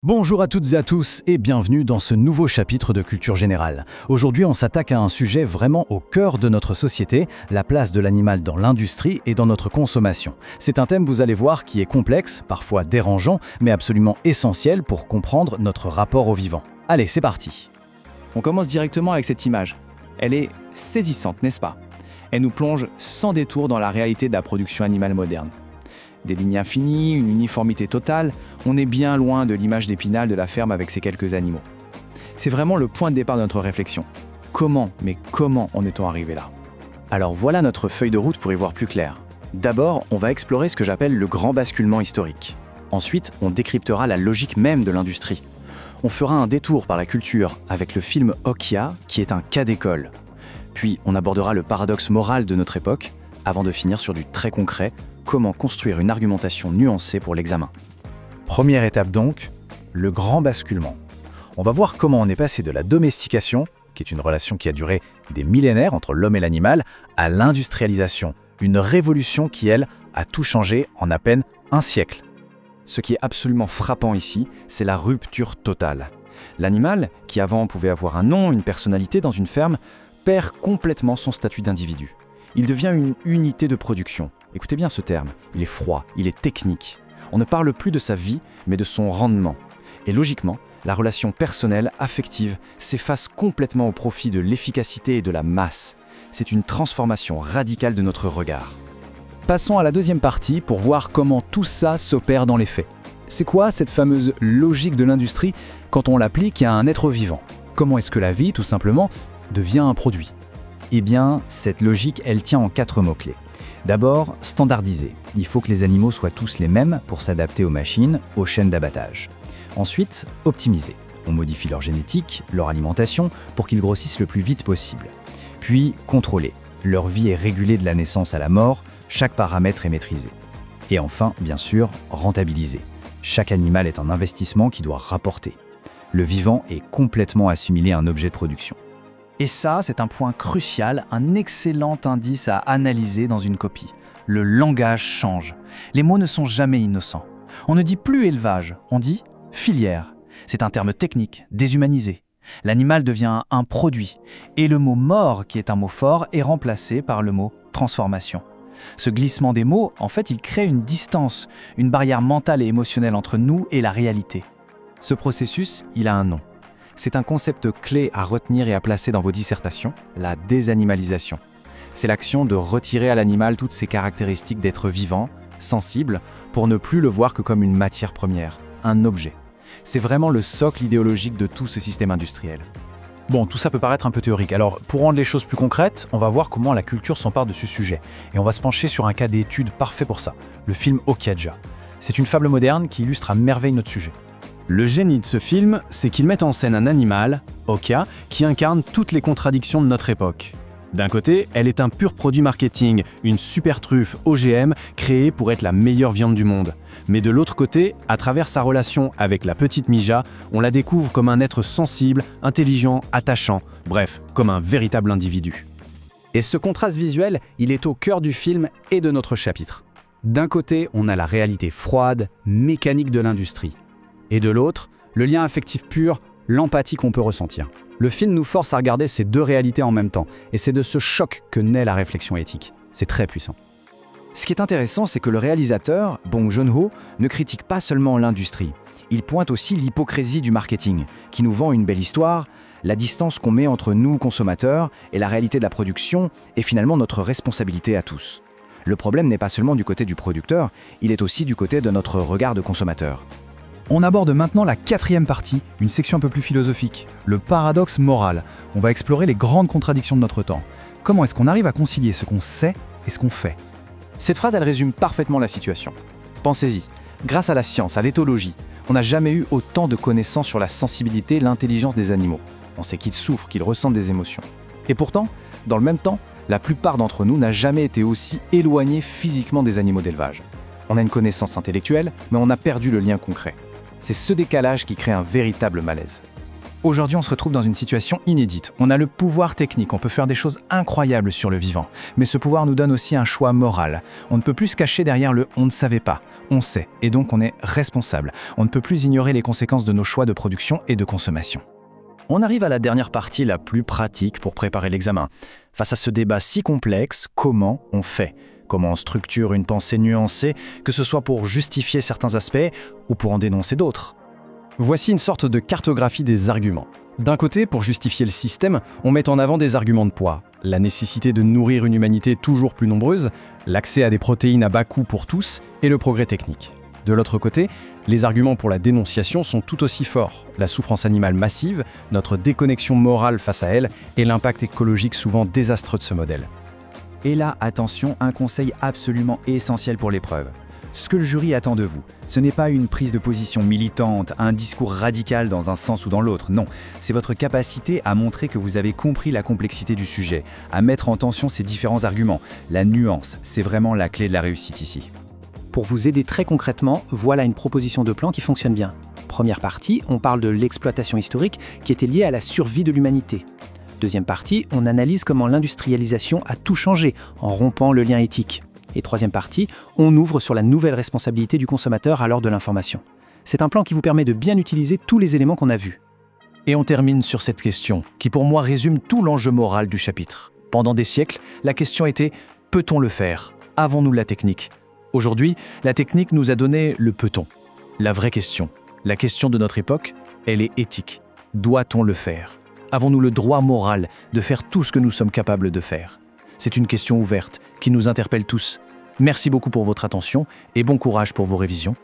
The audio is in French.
Bonjour à toutes et à tous et bienvenue dans ce nouveau chapitre de Culture Générale. Aujourd'hui, on s'attaque à un sujet vraiment au cœur de notre société, la place de l'animal dans l'industrie et dans notre consommation. C'est un thème, vous allez voir, qui est complexe, parfois dérangeant, mais absolument essentiel pour comprendre notre rapport au vivant. Allez, c'est parti. On commence directement avec cette image. Elle est saisissante, n'est-ce pas? Elle nous plonge sans détour dans la réalité de la production animale moderne. Des lignes infinies, une uniformité totale, on est bien loin de l'image d'Épinal de la ferme avec ses quelques animaux. C'est vraiment le point de départ de notre réflexion. Comment en est-on arrivé là? Alors voilà notre feuille de route pour y voir plus clair. D'abord, on va explorer ce que j'appelle le grand basculement historique. Ensuite, on décryptera la logique même de l'industrie. On fera un détour par la culture avec le film Okja, qui est un cas d'école. Puis, on abordera le paradoxe moral de notre époque, avant de finir sur du très concret, comment construire une argumentation nuancée pour l'examen. Première étape donc, le grand basculement. On va voir comment on est passé de la domestication, qui est une relation qui a duré des millénaires entre l'homme et l'animal, à l'industrialisation, une révolution qui, elle, a tout changé en à peine un siècle. Ce qui est absolument frappant ici, c'est la rupture totale. L'animal, qui avant pouvait avoir un nom, une personnalité dans une ferme, perd complètement son statut d'individu. Il devient une unité de production. Écoutez bien ce terme, il est froid, il est technique. On ne parle plus de sa vie, mais de son rendement. Et logiquement, la relation personnelle, affective, s'efface complètement au profit de l'efficacité et de la masse. C'est une transformation radicale de notre regard. Passons à la deuxième partie pour voir comment tout ça s'opère dans les faits. C'est quoi cette fameuse logique de l'industrie quand on l'applique à un être vivant? Comment est-ce que la vie, tout simplement, devient un produit? Eh bien, cette logique, elle tient en 4 mots-clés. D'abord, standardiser. Il faut que les animaux soient tous les mêmes pour s'adapter aux machines, aux chaînes d'abattage. Ensuite, optimiser. On modifie leur génétique, leur alimentation, pour qu'ils grossissent le plus vite possible. Puis, contrôler. Leur vie est régulée de la naissance à la mort, chaque paramètre est maîtrisé. Et enfin, bien sûr, rentabiliser. Chaque animal est un investissement qui doit rapporter. Le vivant est complètement assimilé à un objet de production. Et ça, c'est un point crucial, un excellent indice à analyser dans une copie. Le langage change. Les mots ne sont jamais innocents. On ne dit plus élevage, on dit filière. C'est un terme technique, déshumanisé. L'animal devient un produit. Et le mot mort, qui est un mot fort, est remplacé par le mot transformation. Ce glissement des mots, en fait, il crée une distance, une barrière mentale et émotionnelle entre nous et la réalité. Ce processus, il a un nom. C'est un concept clé à retenir et à placer dans vos dissertations, la désanimalisation. C'est l'action de retirer à l'animal toutes ses caractéristiques d'être vivant, sensible, pour ne plus le voir que comme une matière première, un objet. C'est vraiment le socle idéologique de tout ce système industriel. Bon, tout ça peut paraître un peu théorique. Alors, pour rendre les choses plus concrètes, on va voir comment la culture s'empare de ce sujet. Et on va se pencher sur un cas d'étude parfait pour ça, le film Okja. C'est une fable moderne qui illustre à merveille notre sujet. Le génie de ce film, c'est qu'il met en scène un animal, Okja, qui incarne toutes les contradictions de notre époque. D'un côté, elle est un pur produit marketing, une super truffe OGM créée pour être la meilleure viande du monde. Mais de l'autre côté, à travers sa relation avec la petite Mija, on la découvre comme un être sensible, intelligent, attachant, bref, comme un véritable individu. Et ce contraste visuel, il est au cœur du film et de notre chapitre. D'un côté, on a la réalité froide, mécanique de l'industrie. Et de l'autre, le lien affectif pur, l'empathie qu'on peut ressentir. Le film nous force à regarder ces deux réalités en même temps, et c'est de ce choc que naît la réflexion éthique. C'est très puissant. Ce qui est intéressant, c'est que le réalisateur, Bong Joon-ho, ne critique pas seulement l'industrie. Il pointe aussi l'hypocrisie du marketing, qui nous vend une belle histoire, la distance qu'on met entre nous, consommateurs, et la réalité de la production, et finalement notre responsabilité à tous. Le problème n'est pas seulement du côté du producteur, il est aussi du côté de notre regard de consommateur. On aborde maintenant la 4e partie, une section un peu plus philosophique, le paradoxe moral. On va explorer les grandes contradictions de notre temps. Comment est-ce qu'on arrive à concilier ce qu'on sait et ce qu'on fait? Cette phrase, elle résume parfaitement la situation. Pensez-y, grâce à la science, à l'éthologie, on n'a jamais eu autant de connaissances sur la sensibilité et l'intelligence des animaux. On sait qu'ils souffrent, qu'ils ressentent des émotions. Et pourtant, dans le même temps, la plupart d'entre nous n'a jamais été aussi éloignés physiquement des animaux d'élevage. On a une connaissance intellectuelle, mais on a perdu le lien concret. C'est ce décalage qui crée un véritable malaise. Aujourd'hui, on se retrouve dans une situation inédite. On a le pouvoir technique, on peut faire des choses incroyables sur le vivant. Mais ce pouvoir nous donne aussi un choix moral. On ne peut plus se cacher derrière le « on ne savait pas ». On sait, et donc on est responsable. On ne peut plus ignorer les conséquences de nos choix de production et de consommation. On arrive à la dernière partie la plus pratique pour préparer l'examen. Face à ce débat si complexe, comment on fait ? Comment on structure une pensée nuancée, que ce soit pour justifier certains aspects ou pour en dénoncer d'autres ? Voici une sorte de cartographie des arguments. D'un côté, pour justifier le système, on met en avant des arguments de poids. La nécessité de nourrir une humanité toujours plus nombreuse, l'accès à des protéines à bas coût pour tous et le progrès technique. De l'autre côté, les arguments pour la dénonciation sont tout aussi forts. La souffrance animale massive, notre déconnexion morale face à elle et l'impact écologique souvent désastreux de ce modèle. Et là, attention, un conseil absolument essentiel pour l'épreuve. Ce que le jury attend de vous, ce n'est pas une prise de position militante, un discours radical dans un sens ou dans l'autre, non. C'est votre capacité à montrer que vous avez compris la complexité du sujet, à mettre en tension ces différents arguments. La nuance, c'est vraiment la clé de la réussite ici. Pour vous aider très concrètement, voilà une proposition de plan qui fonctionne bien. Première partie, on parle de l'exploitation historique qui était liée à la survie de l'humanité. Deuxième partie, on analyse comment l'industrialisation a tout changé en rompant le lien éthique. Et troisième partie, on ouvre sur la nouvelle responsabilité du consommateur à l'heure de l'information. C'est un plan qui vous permet de bien utiliser tous les éléments qu'on a vus. Et on termine sur cette question, qui pour moi résume tout l'enjeu moral du chapitre. Pendant des siècles, la question était « peut-on le faire ? Avons-nous la technique ?» Aujourd'hui, la technique nous a donné le « peut-on ». La vraie question, la question de notre époque, elle est éthique. Doit-on le faire ? Avons-nous le droit moral de faire tout ce que nous sommes capables de faire ? C'est une question ouverte qui nous interpelle tous. Merci beaucoup pour votre attention et bon courage pour vos révisions.